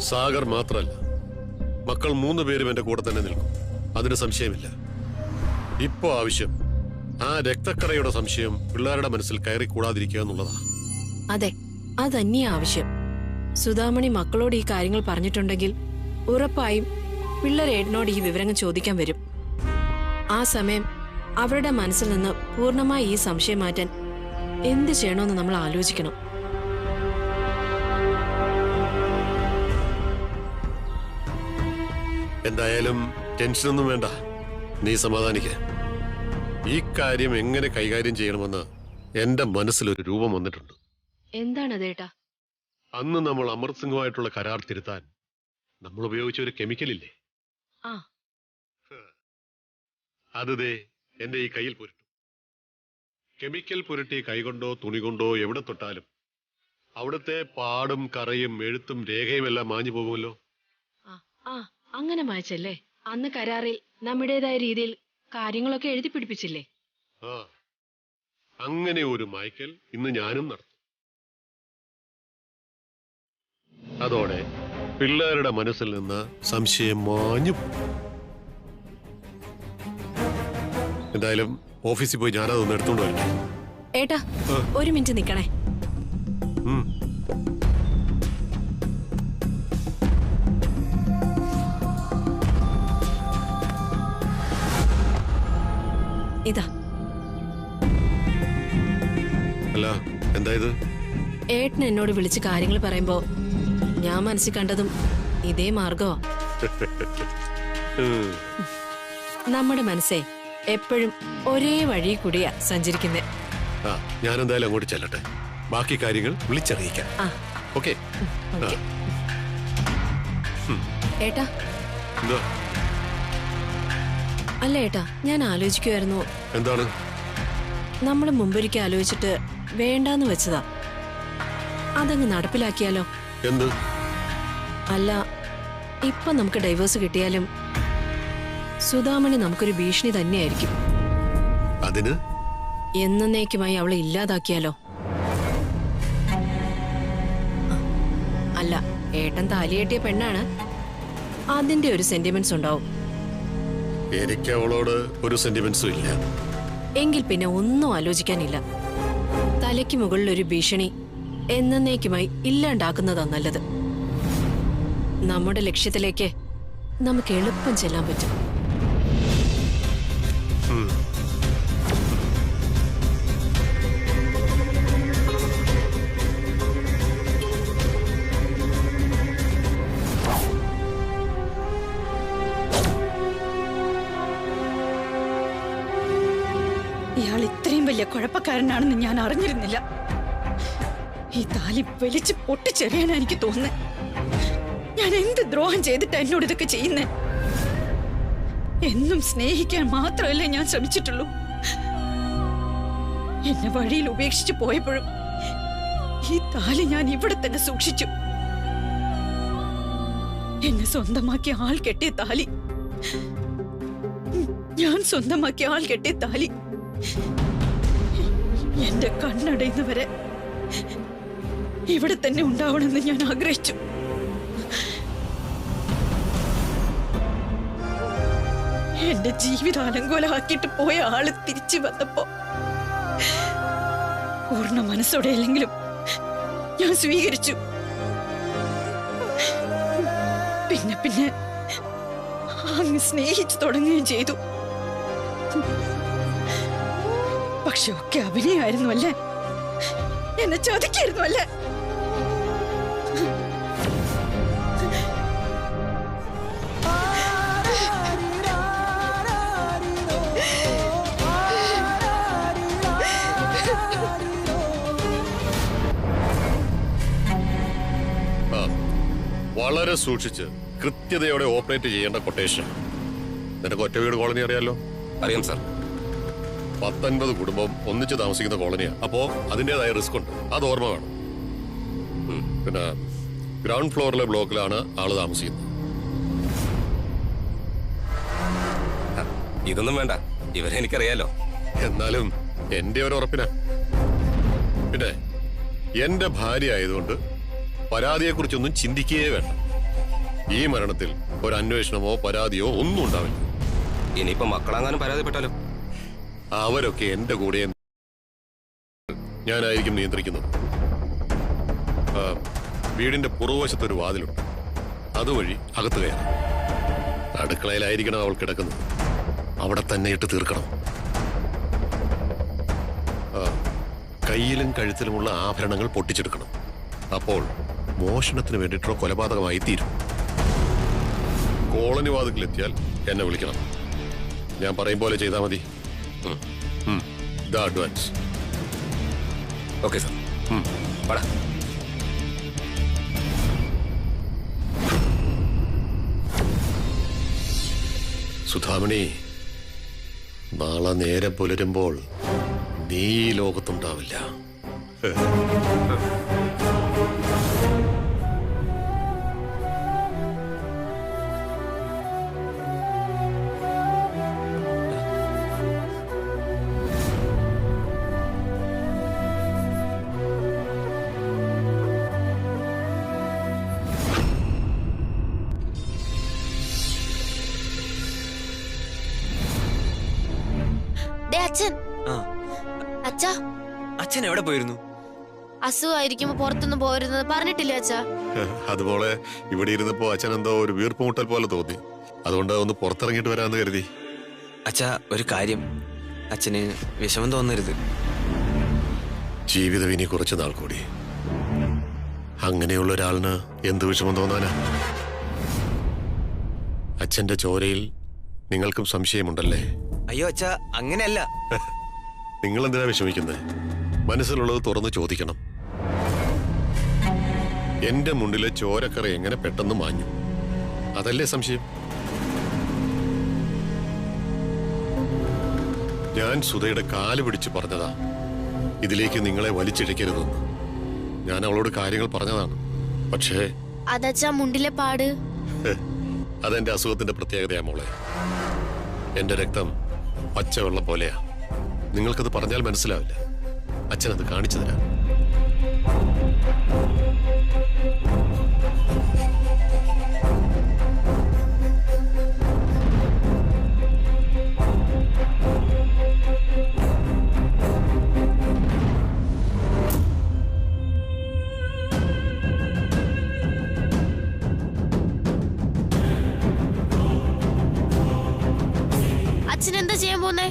സാഗർ മാത്രമല്ല, മക്കൾ 3 പേരും എന്റെ കൂടെ തന്നെ നിൽക്കും. അതിന് സംശയമില്ല. ഇപ്പോ ആവശ്യം ആ രക്തക്കറയുടെ സംശയം പിള്ളേരുടെ മനസ്സിൽ കയറി കൂടാതിരിക്കുക എന്നുള്ളതാ. അതെ, അതന്നെയാ ആവശ്യം. സുധാമണി മക്കളോട് ഈ കാര്യങ്ങൾ പറഞ്ഞിട്ടുണ്ടെങ്കിൽ ഉറപ്പായും പിള്ളേർ ഏട്ടനോട് ഈ വിവരങ്ങൾ ചോദിക്കാൻ വരും. ആ സമയം അവരുടെ മനസ്സിൽ നിന്ന് പൂർണ്ണമായി ഈ സംശയം മാറ്റാൻ എന്ത് ചെയ്യണമെന്ന് നമ്മൾ ആലോചിക്കണം. എന്തായാലും ടെൻഷനൊന്നും വേണ്ട, നീ സമാധാനിക്ക. ഈ കാര്യം എങ്ങനെ കൈകാര്യം ചെയ്യണമെന്ന് എന്റെ മനസ്സിലൊരു രൂപം വന്നിട്ടുണ്ട്. എന്താണതേട്ടാ? അന്ന് നമ്മൾ അമൃത് സിംഗുമായിട്ടുള്ള കരാർ തിരുത്താൻ നമ്മൾ ഉപയോഗിച്ച ഒരു കെമിക്കൽ ഇല്ലേ, അത് ദേ എന്റെ ഈ കയ്യിൽ പുരട്ടും. കെമിക്കൽ പുരട്ടി കൈകൊണ്ടോ തുണി കൊണ്ടോ എവിടെ തൊട്ടാലും അവിടുത്തെ പാടും കറയും എഴുത്തും രേഖയും എല്ലാം മാഞ്ഞു പോകുമല്ലോ. അങ്ങനെ മായച്ചല്ലേ അന്ന് കരാറിൽ നമ്മുടേതായ രീതിയിൽ കാര്യങ്ങളൊക്കെ എഴുതി പിടിപ്പിച്ചില്ലേ? അങ്ങനെ ഒരു മായ്ക്കൽ ഇന്ന് ഞാനും നടത്തും. അതോടെ പിള്ളേരുടെ മനസ്സിൽ നിന്ന് സംശയം മാഞ്ഞു. എന്തായാലും ഓഫീസിൽ പോയി ഞാനതൊന്ന് എടുത്തോണ്ട് വരട്ടെ. ഏട്ടാ, ഒരു മിനിറ്റ് നിക്കണേ. ഇതാ. അല്ല, എന്താ ഇത്? ഏട്ടൻ എന്നോട് വിളിച്ച് കാര്യങ്ങൾ പറയുമ്പോ ഞാൻ മനസ്സിൽ കണ്ടതും ഇതേ മാർഗമാ. നമ്മുടെ മനസ്സേ എപ്പോഴും ഒരേ വഴി കൂടിയാ സഞ്ചരിക്കുന്നേ. ഞാൻ എന്തായാലും അങ്ങോട്ട് ചെല്ലട്ടെ, ബാക്കി കാര്യങ്ങൾ വിളിച്ചറിയിക്കാം. ഓക്കെ. ഏട്ടാ, അല്ല ഏട്ടാ, ഞാൻ ആലോചിക്കുമായിരുന്നു. എന്താണ്? നമ്മൾ മുമ്പൊരിക്കൽ ആലോചിച്ചിട്ട് വേണ്ടാന്ന് വെച്ചതാ, അതങ്ങ് നടപ്പിലാക്കിയാലോ? എന്ത്? അല്ല, ഇപ്പൊ നമുക്ക് ഡൈവേഴ്സ് കിട്ടിയാലും സുധാമണി നമുക്കൊരു ഭീഷണി തന്നെയായിരിക്കും. അതിന് എന്നേക്കുമായി അവളെ ഇല്ലാതാക്കിയാലോ? അല്ല, ഏട്ടൻ താലിയേട്ടിയ പെണ്ണാണ്, അതിന്റെ ഒരു സെന്റിമെന്റ്സ് ഉണ്ടാവും. എനിക്ക് അവളോട് ഒരു സെന്റിമെന്റ്സും ഇല്ല. എങ്കിൽ പിന്നെ ഒന്നും ആലോചിക്കാനില്ല. തലയ്ക്ക് മുകളിൽ ഒരു ഭീഷണി എന്നേക്കുമായി ഇല്ലാണ്ടാക്കുന്നതാ നല്ലത്. നമ്മുടെ ലക്ഷ്യത്തിലേക്ക് നമുക്ക് എളുപ്പം ചെല്ലാൻ പറ്റും. ഇയാൾ ഇത്രയും വലിയ കുഴപ്പക്കാരനാണെന്ന് ഞാൻ അറിഞ്ഞിരുന്നില്ല. ഈ താലി വലിച്ച് പൊട്ടിച്ചെറിയാനാ എനിക്ക് തോന്നുന്നത്. ഞാൻ എന്ത് ദ്രോഹം ചെയ്തിട്ടാ എന്നോട് ഇതൊക്കെ ചെയ്യുന്നേ? എന്നും സ്നേഹിക്കാൻ മാത്രമല്ലേ ഞാൻ ശ്രമിച്ചിട്ടുള്ളൂ. എന്നെ വഴിയിൽ ഉപേക്ഷിച്ചു പോയപ്പോഴും ഈ താലി ഞാൻ ഇവിടെ തന്നെ സൂക്ഷിച്ചു. എന്നെ സ്വന്തമാക്കിയ ആൾ കെട്ടിയ താലി, ഞാൻ സ്വന്തമാക്കിയ ആൾ കെട്ടിയ താലി എന്റെ കണ്ണടയുന്നവരെ ഇവിടെ തന്നെ ഉണ്ടാവണമെന്ന് ഞാൻ ആഗ്രഹിച്ചു. എന്റെ ജീവിതം അലങ്കോലമാക്കിയിട്ട് പോയ ആള് തിരിച്ചു വന്നപ്പോ പൂർണ്ണ മനസ്സോടെയല്ലെങ്കിലും ഞാൻ സ്വീകരിച്ചു. പിന്നെ പിന്നെ അങ്ങ് സ്നേഹിച്ചു തുടങ്ങുകയും ചെയ്തു. പക്ഷെ ഒക്കെ അഭിനയായിരുന്നു അല്ലേ? എന്നെ ചതിക്കായിരുന്നു അല്ലേ? വളരെ സൂക്ഷിച്ച് കൃത്യതയോടെ ഓപ്പറേറ്റ് ചെയ്യേണ്ട കൊട്ടേഷൻ. നിനക്ക് ഒറ്റ വീട് കോളനി അറിയാലോ? അറിയാം സാർ. 19 കുടുംബം ഒന്നിച്ച് താമസിക്കുന്ന കോളനിയാണ്. അപ്പോ അതിൻ്റെതായ റിസ്ക് ഉണ്ട്, അത് ഓർമ്മ വേണം. പിന്നെ ഗ്രൗണ്ട് ഫ്ലോറിലെ ബ്ലോക്കിലാണ് ആള് താമസിക്കുന്നത്. ഇതൊന്നും വേണ്ട, ഇവരെ എനിക്കറിയാലോ. എന്നാലും എന്റെ ഒരു ഉറപ്പിനാ. പിന്നെ എന്റെ ഭാര്യ ആയതുകൊണ്ട് പരാതിയെക്കുറിച്ചൊന്നും ചിന്തിക്കുകയേ വേണ്ട. ഈ മരണത്തിൽ ഒരു അന്വേഷണമോ പരാതിയോ ഒന്നും ഉണ്ടാവില്ല. ഇനിയിപ്പോ മക്കളാങ്ങാനും പരാതിപ്പെട്ടാലോ? അവരൊക്കെ എന്റെ കൂടെ ഞാനായിരിക്കും നിയന്ത്രിക്കുന്നത്. വീടിന്റെ പുറകുവശത്തൊരു വാതിലുണ്ട്, അതുവഴി അകത്ത് കയറാം. അടുക്കളയിലായിരിക്കണം അവൾ കിടക്കുന്നത്, അവിടെ തന്നെ ഇട്ട് തീർക്കണം. കയ്യിലും കഴുത്തിലുമുള്ള ആഭരണങ്ങൾ പൊട്ടിച്ചെടുക്കണം. അപ്പോൾ മോഷണത്തിന് വേണ്ടിയിട്ടുള്ള കൊലപാതകമായി തീരും. കോളനി വാതിലെത്തിയാൽ എന്നെ വിളിക്കണം. ഞാൻ പറയും പോലെ ചെയ്താൽ മതി. അഡ്വാൻസ്. Okay sir. പടാ. സുധാമണി, നാളെ നേരെ പുലരുമ്പോൾ നീ ഈ ലോകത്തുണ്ടാവില്ല. അച്ഛൻ എവിടെ പോയിരുന്നു? അസുഖമായിരിക്കുമ്പോ പുറത്തൊന്നും പോരുന്നത് പറഞ്ഞിട്ടില്ല അച്ഛാ. അതുപോലെ ഇവിടെ ഇരുന്നപ്പോ അച്ഛൻ എന്തോ ഒരു വീർപ്പുമുട്ടൽ പോലെ തോന്നി. അതുകൊണ്ട് ഒന്ന് പുറത്തിറങ്ങിയിട്ട് വരാന്ന് കരുതി. അച്ഛാ, ഒരു കാര്യം, അച്ഛന് വിഷമം തോന്നരുത്. ജീവിതം ഇനി കുറച്ചു നാൾ കൂടി. അങ്ങനെയുള്ള ഒരാളിന് എന്ത് വിഷമം തോന്നാനാ? അച്ഛന്റെ ചോരയിൽ നിങ്ങൾക്കും സംശയമുണ്ടല്ലേ? അയ്യോ അച്ഛാ, അങ്ങനെയല്ല. നിങ്ങൾ എന്തിനാ വിഷമിക്കുന്നത്? മനസ്സിലുള്ളത് തുറന്ന് ചോദിക്കണം. എന്റെ മുന്നിലെ ചോരക്കറ എങ്ങനെ പെട്ടെന്ന് മാഞ്ഞു, അതല്ലേ സംശയം? ഞാൻ സുധയുടെ കാല് പിടിച്ച് പറഞ്ഞതാ ഇതിലേക്ക് നിങ്ങളെ വലിച്ചിഴക്കരുതെന്ന്. ഞാൻ അവളോട് കാര്യങ്ങൾ പറഞ്ഞതാണ്. പക്ഷേ അതച്ഛാ, മുണ്ടിലെ പാട് അതെന്റെ അസുഖത്തിന്റെ പ്രത്യേകതയാ മോളെ. എന്റെ രക്തം പച്ചവെള്ളം പോലെയാ. നിങ്ങൾക്കത് പറഞ്ഞാൽ മനസ്സിലാവില്ല. അച്ഛനത് കാണിച്ചു തരാം. അച്ഛൻ എന്താ ചെയ്യാൻ പോന്നേ?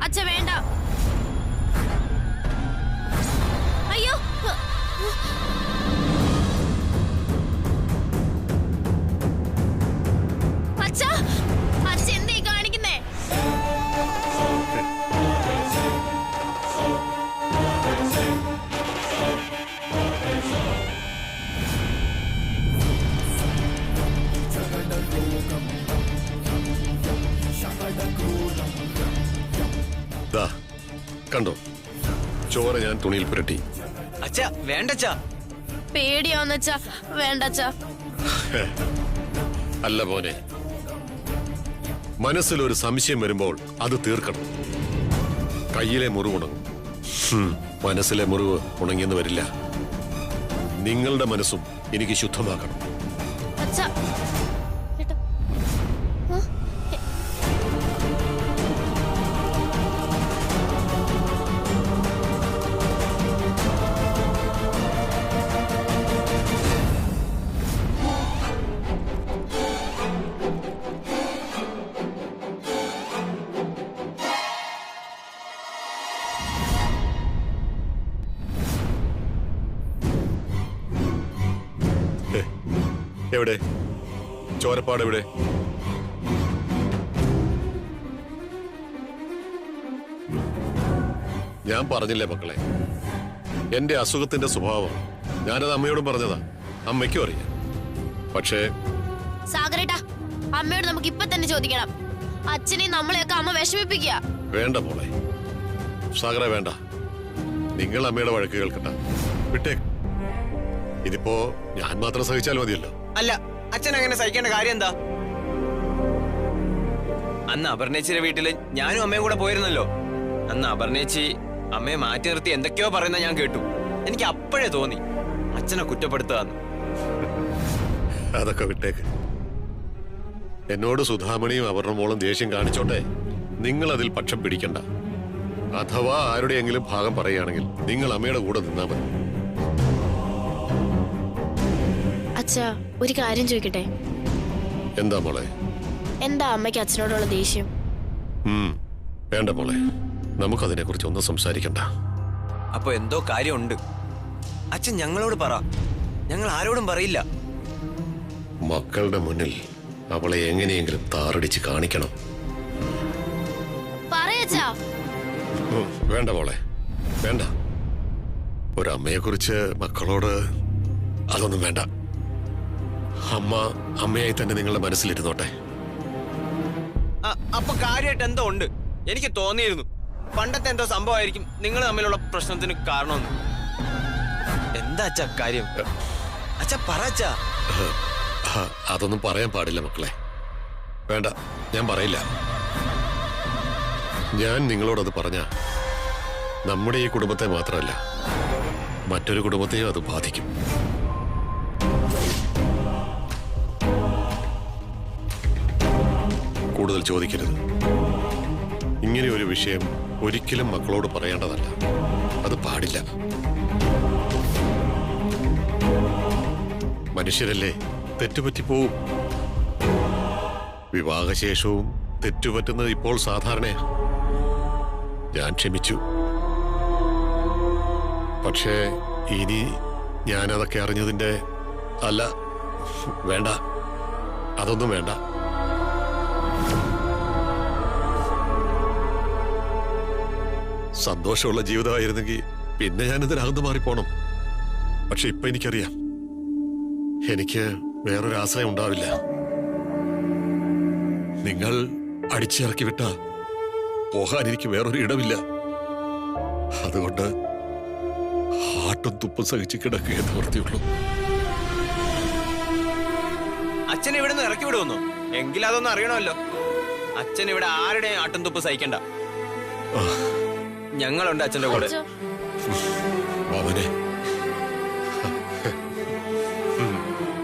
അച്ഛ വേണ്ട. അയ്യോ, അച്ഛ, അച്ഛ എന്തീ കാണിക്കുന്നേ? കണ്ടോ, ചോര ഞാൻ തുണിയിൽ പുരട്ടി. അച്ഛാ വേണ്ടച്ചാ. പേടിയാവുന്നച്ചാ. വേണ്ടച്ചാ. അല്ല പോനെ, മനസ്സിലൊരു സംശയം വരുമ്പോൾ അത് തീർക്കണം. കയ്യിലെ മുറിവ് ഉണങ്ങും, മനസ്സിലെ മുറിവ് ഉണങ്ങിയെന്ന് വരില്ല. നിങ്ങളുടെ മനസ്സും എനിക്ക് ശുദ്ധമാക്കണം. അച്ഛാ, എവിടെ ചോരപ്പാട്? എവിടെ? ഞാൻ പറഞ്ഞില്ലേ മക്കളെ, എന്റെ അസുഖത്തിന്റെ സ്വഭാവം. ഞാനത് അമ്മയോടും പറഞ്ഞതാ, അമ്മയ്ക്കും അറിയാം. പക്ഷേ സാഗരേട്ടാ, അമ്മയോട് നമുക്ക് ഇപ്പൊ തന്നെ ചോദിക്കണം. അച്ഛനെ നമ്മളെയൊക്കെ അമ്മ വിഷമിപ്പിക്കുക. വേണ്ട മോളെ, സാഗര വേണ്ട. നിങ്ങൾ അമ്മയുടെ വഴക്ക് കേൾക്കണ്ട, വിട്ടേ. ഇതിപ്പോ ഞാൻ മാത്രം സഹിച്ചാൽ മതിയല്ലോ. അല്ല, അച്ഛൻ അങ്ങനെ സഹിക്കേണ്ട കാര്യം എന്താ? അന്ന് അപർണേച്ചിയുടെ വീട്ടില് ഞാനും അമ്മയും കൂടെ പോയിരുന്നല്ലോ. അന്ന് അപർണേച്ചി അമ്മയെ മാറ്റി നിർത്തി എന്തൊക്കെയോ പറയുന്ന ഞാൻ കേട്ടു. എനിക്ക് അപ്പോഴേ തോന്നി അച്ഛനെ കുറ്റപ്പെടുത്തുക. അതൊക്കെ വിട്ടേക്ക്. എന്നോട് സുധാമണിയും അവരുടെ മോളും ദേഷ്യം കാണിച്ചോട്ടെ, നിങ്ങൾ അതിൽ പക്ഷം പിടിക്കണ്ട. അഥവാ ആരുടെയെങ്കിലും ഭാഗം പറയുകയാണെങ്കിൽ നിങ്ങൾ അമ്മയുടെ കൂടെ നിന്നാ മതി. അച്ഛാ, ഒരു കാര്യം ചോദിക്കട്ടെ? എന്താ മോളെ? എന്താ അമ്മയ്ക്ക് അച്ഛനോടുള്ള ദേഷ്യം? വേണ്ട മോളെ, നമുക്കതിനെ കുറിച്ച് ഒന്നും സംസാരിക്കണ്ട. അപ്പൊ എന്തോ കാര്യമുണ്ട്. അച്ഛൻ ഞങ്ങളോട് പറ, ഞങ്ങൾ ആരോടും പറയില്ല. മക്കളുടെ മുന്നിൽ അവളെ എങ്ങനെയെങ്കിലും താറടിച്ച് കാണിക്കണം. പറയച്ചാ. വേണ്ട മോളെ, വേണ്ട. ഒരമ്മയെ കുറിച്ച് മക്കളോട് അതൊന്നും വേണ്ട. അമ്മ അമ്മയായി തന്നെ നിങ്ങളുടെ മനസ്സിലിരുന്നോട്ടെ. അപ്പൊ കാര്യമായിട്ട് എന്തോ ഉണ്ട്. എനിക്ക് തോന്നിയിരുന്നു പണ്ടത്തെ എന്തോ സംഭവമായിരിക്കും നിങ്ങൾ തമ്മിലുള്ള പ്രശ്നത്തിന് കാരണമെന്ന്. എന്താ അച്ഛാ കാര്യം? അച്ഛാ പറ അച്ഛാ. അതൊന്നും പറയാൻ പാടില്ല മക്കളെ. വേണ്ട, ഞാൻ പറയില്ല. ഞാൻ നിങ്ങളോടത് പറഞ്ഞ നമ്മുടെ ഈ കുടുംബത്തെ മാത്രമല്ല, മറ്റൊരു കുടുംബത്തെയും അത് ബാധിക്കും. കൂടുതൽ ചോദിക്കരുത്. ഇങ്ങനെ ഒരു വിഷയം ഒരിക്കലും മക്കളോട് പറയേണ്ടതല്ല. അത് പാടില്ല. മനുഷ്യരല്ലേ, തെറ്റുപറ്റിപ്പോവും. വിവാഹശേഷവും തെറ്റുപറ്റുന്നത് ഇപ്പോൾ സാധാരണയാ. ഞാൻ ക്ഷമിച്ചു. പക്ഷേ ഇനി ഞാനതൊക്കെ അറിഞ്ഞതിന്റെ അല്ല. വേണ്ട, അതൊന്നും വേണ്ട. സന്തോഷമുള്ള ജീവിതമായിരുന്നെങ്കിൽ പിന്നെ ഞാനിതിനകത്ത് മാറിപ്പോണം. പക്ഷെ ഇപ്പൊ എനിക്കറിയാം, എനിക്ക് വേറൊരു ആശ്രയം ഉണ്ടാവില്ല. നിങ്ങൾ അടിച്ചിറക്കി വിട്ട പോകാൻ എനിക്ക് വേറൊരു ഇടമില്ല. അതുകൊണ്ട് ആട്ടും തുപ്പും സഹിച്ച് കിടക്കുക നിവർത്തിയുള്ളൂ. അച്ഛനെ ഇവിടെ നിന്ന് ഇറക്കി വിടുമെന്നോ? എങ്കിലും അതൊന്നും അറിയണമല്ലോ. അച്ഛൻ ഇവിടെ ആരുടെയും ആട്ടും തുപ്പ് സഹിക്കണ്ട. ഞങ്ങളുണ്ട് അച്ഛന്റെ കൂടെ. അവനെ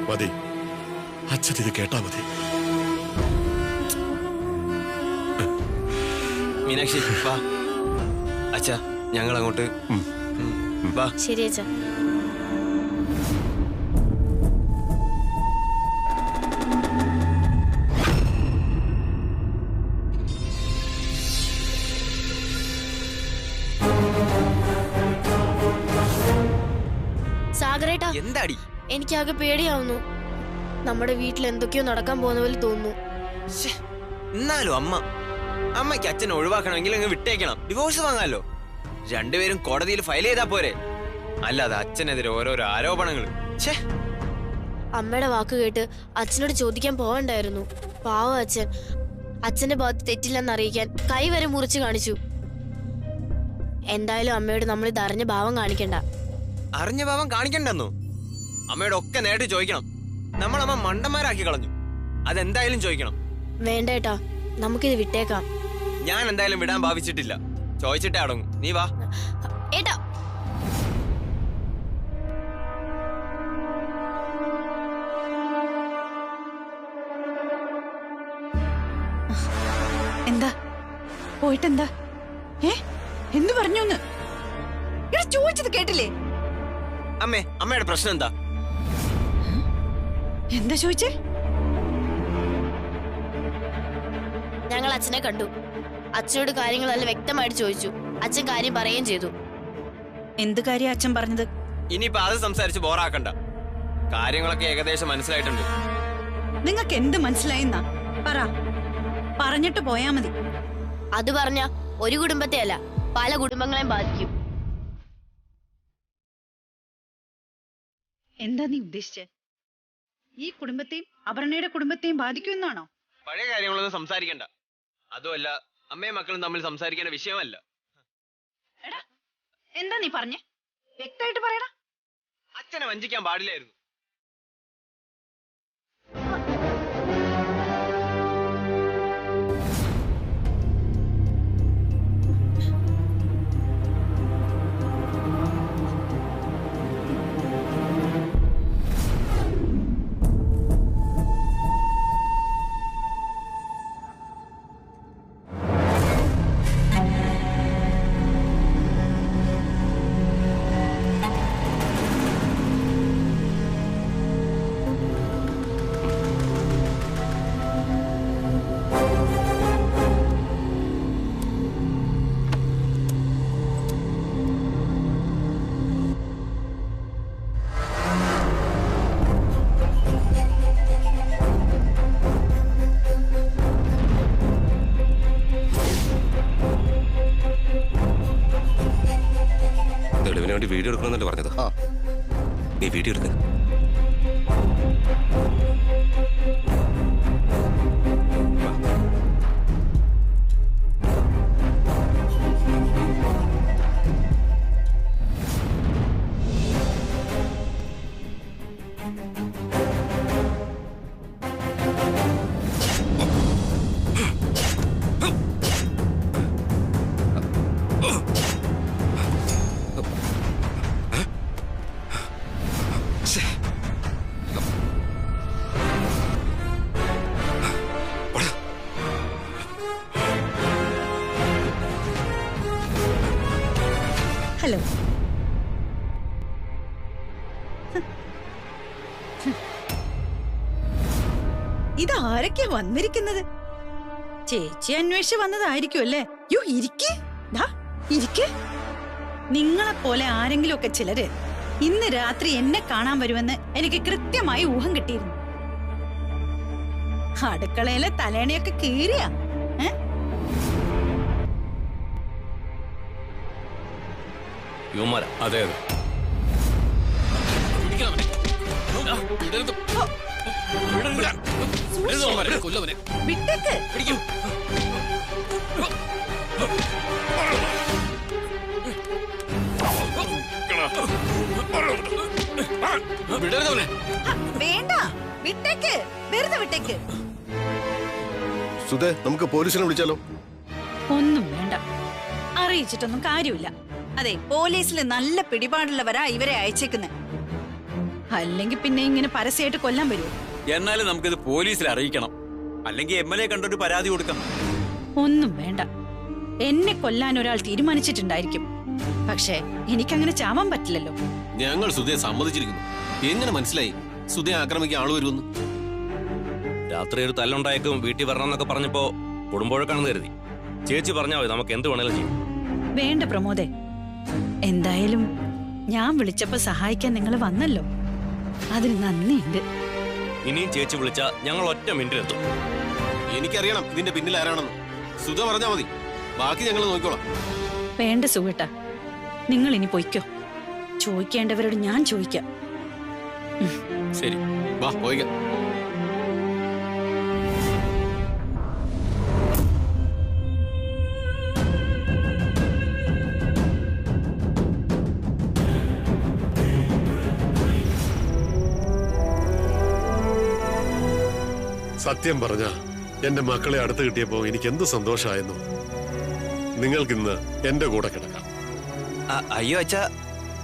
മതി, അച്ഛൻ ഇത് കേട്ടാ മതി. മീനാക്ഷി വാ. അച്ഛാ, ഞങ്ങൾ അങ്ങോട്ട് വാ. ശരി അച്ഛാ. സാഗരേട്ടാ, എന്താടി? എനിക്കാകെ പേടിയാവുന്നു. നമ്മുടെ വീട്ടിൽ എന്തൊക്കെയോ നടക്കാൻ പോകുന്ന പോലെ തോന്നുന്നു. എന്നാലും അമ്മയ്ക്ക് അച്ഛനെ ഒഴിവാക്കണമെങ്കിൽ അങ്ങ് വിട്ടേക്കണം. ഡിവോഴ്സ് വാങ്ങാലോ. രണ്ടുപേരും കോടതിയിൽ ഫയൽ ചെയ്താ പോരെ. അല്ലാതെ അച്ഛനെതിരെ ഓരോരോ ആരോപണങ്ങൾ. അമ്മയുടെ വാക്ക് കേട്ട് അച്ഛനോട് ചോദിക്കാൻ പോവണ്ടായിരുന്നു. പാവം അച്ഛൻ. അച്ഛന്റെ ഭാഗത്ത് തെറ്റില്ലെന്ന് അറിയിക്കാൻ കൈ വരെ മുറിച്ച് കാണിച്ചു. എന്തായാലും അമ്മയോട് നമ്മൾ ഇത് അറിഞ്ഞ ഭാവം കാണിക്കണ്ട. അറിഞ്ഞ ഭാവം കാണിക്കണ്ടെന്നോ? അമ്മയോട് ഒക്കെ നേരിട്ട് ചോദിക്കണം. നമ്മളമ്മ മണ്ടന്മാരാക്കി കളഞ്ഞു. അതെന്തായാലും ചോദിക്കണം. വേണ്ടേട്ടാ, നമുക്കിത് വിട്ടേക്കാം. ഞാൻ എന്തായാലും വിടാൻ ഭാവിച്ചിട്ടില്ല. ചോദിച്ചിട്ടേ അടങ്ങും. നീ വാ. ഏട്ടാ, എന്താ പോയിട്ടെന്താ? എന്ത് പറഞ്ഞു? ചോദിച്ചത് കേട്ടില്ലേ? അമ്മയുടെ പ്രശ്നം എന്താ? എന്താ ചോദിച്ചേ? ഞങ്ങൾ അച്ഛനെ കണ്ടു. അച്ഛനോട് കാര്യങ്ങളെല്ലാം വ്യക്തമായിട്ട് ചോദിച്ചു. അച്ഛൻ കാര്യം പറയുകയും ചെയ്തു. എന്ത് കാര്യം അച്ഛൻ പറഞ്ഞത്? ഇനിയിപ്പോ അത് സംസാരിച്ച് ബോറാക്കണ്ട. കാര്യങ്ങളൊക്കെ ഏകദേശം മനസ്സിലായിട്ടുണ്ട്. നിങ്ങൾക്ക് എന്ത് മനസ്സിലായിന്നാ പറ. പറഞ്ഞിട്ട് പോയാ മതി. അത് പറഞ്ഞ ഒരു കുടുംബത്തെ അല്ല, പല കുടുംബങ്ങളെയും ബാധിക്കും. എന്താ നീ ഉദ്ദേശിച്ചേ? ഈ കുടുംബത്തെയും അപർണയുടെ കുടുംബത്തെയും ബാധിക്കുമെന്നാണോ? പഴയ കാര്യങ്ങളൊന്നും സംസാരിക്കണ്ട. അതുമല്ല, അമ്മയും മക്കളും തമ്മിൽ സംസാരിക്കേണ്ട വിഷയമല്ല. എന്താ നീ പറഞ്ഞേ? വ്യക്തമായിട്ട് പറയടാ. അച്ഛനെ വഞ്ചിക്കാൻ പാടില്ലായിരുന്നു. തെളിവിന് വേണ്ടി വീഡിയോ എടുക്കണമെന്നല്ലേ പറഞ്ഞത്? നീ വീഡിയോ എടുക്ക. ഹലോ. ഇതാരൊക്കെയാ വന്നിരിക്കുന്നത്? ചേച്ചി അന്വേഷിച്ച് വന്നതായിരിക്കും അല്ലേ? യോ ഇരിക്കേ, ഇരിക്കേ. നിങ്ങളെ പോലെ ആരെങ്കിലും ഒക്കെ ചിലര് ഇന്ന് രാത്രി എന്നെ കാണാൻ വരുമെന്ന് എനിക്ക് കൃത്യമായി ഊഹം കിട്ടിയിരുന്നു. അടുക്കളയിലെ തലേണയൊക്കെ കീറിയാ. അതെ അതെ. വിട്ടേക്ക്. വേണ്ട, വിട്ടേക്ക്, വെറുതെ വിട്ടേക്ക്. സുധേ, നമുക്ക് പോലീസിനെ വിളിച്ചാലോ? ഒന്നും വേണ്ട, അറിയിച്ചിട്ടൊന്നും കാര്യമില്ല. അതെ, പോലീസിൽ നല്ല പിടിപാടുള്ളവരാ ഇവരെ അയച്ചേക്കുന്നത്. അല്ലെങ്കിൽ പിന്നെ ഇങ്ങനെ പരസ്യമായിട്ട് കൊല്ലാൻ വരുമോ? എന്നാലും നമുക്കിത് പോലീസിൽ അറിയിക്കണം, അല്ലെങ്കിൽ MLA കണ്ടൊരു പരാതി കൊടുക്കണം. ഒന്നും വേണ്ട, എന്നെ കൊല്ലാൻ ഒരാൾ തീരുമാനിച്ചിട്ടുണ്ടായിരിക്കും. പക്ഷേ എനിക്കങ്ങനെ ചാവാൻ പറ്റില്ലല്ലോ. ഞങ്ങൾ സുധയെ സമ്മതിച്ചിരിക്കുന്നു. എങ്ങനെ മനസ്സിലായി സുധയെ ആക്രമിക്കാൻ ആള് വരുമെന്ന്? രാത്രി ഒരു തല്ലുണ്ടായേക്കും, വീട്ടിൽ വരണമെന്നൊക്കെ പറഞ്ഞപ്പോ കുടുംബവഴക്കാണെന്ന് കരുതി. ചേച്ചി പറഞ്ഞാൽ മതി, നമുക്ക് എന്ത് വേണേലും ചെയ്യും. വേണ്ട പ്രമോദേ, എന്തായാലും ഞാൻ വിളിച്ചപ്പോ സഹായിക്കാൻ നിങ്ങൾ വന്നല്ലോ, അതിന് നന്ദിയുണ്ട്. ഇനിയും ചേച്ചി വിളിച്ചാ ഞങ്ങൾ ഒറ്റ മിനിറ്റിലെത്തും. എനിക്കറിയണം ഇതിന്റെ പിന്നിൽ ആരാണെന്ന്. സുധ പറഞ്ഞാ മതി, ബാക്കി ഞങ്ങൾ നോക്കിക്കോളാം. വേണ്ട സുഹൃട്ടാ, നിങ്ങൾ ഇനി പൊയ്ക്കോ. ചോദിക്കേണ്ടവരോട് ഞാൻ ചോദിക്കാം. ശരി, വാ പോയിക്കാം. സത്യം പറഞ്ഞ എന്റെ മക്കളെ അടുത്ത് കിട്ടിയപ്പോ എനിക്ക് എന്ത് സന്തോഷമായിരുന്നു. നിങ്ങൾക്കിന്ന് എന്റെ കൂടെ കിടക്കാം. അയ്യോ അച്ഛാ,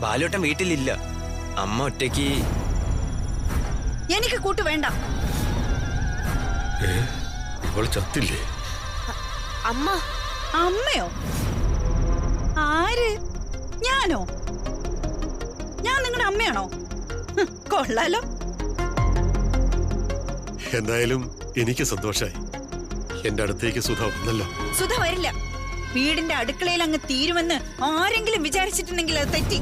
ബാലോട്ടൻ വീട്ടിലില്ല. അമ്മ ഒറ്റയ്ക്ക്. എനിക്ക് കൂട്ട് വേണ്ട. അവൾ ചത്തില്ലേ? അമ്മ. അമ്മയോ? ആര്? ഞാനോ? ഞാൻ നിങ്ങളുടെ അമ്മയാണോ? കൊള്ളാലോ. എന്തായാലും എനിക്ക് സന്തോഷായി. എന്റെ അടുത്തേക്ക് സുധ വന്നല്ലോ. സുധ വരില്ല. വീടിന്റെ അടുക്കളയിൽ അങ്ങ് തീരുമെന്ന് ആരെങ്കിലും വിചാരിച്ചിട്ടുണ്ടെങ്കിൽ അത് തെറ്റി.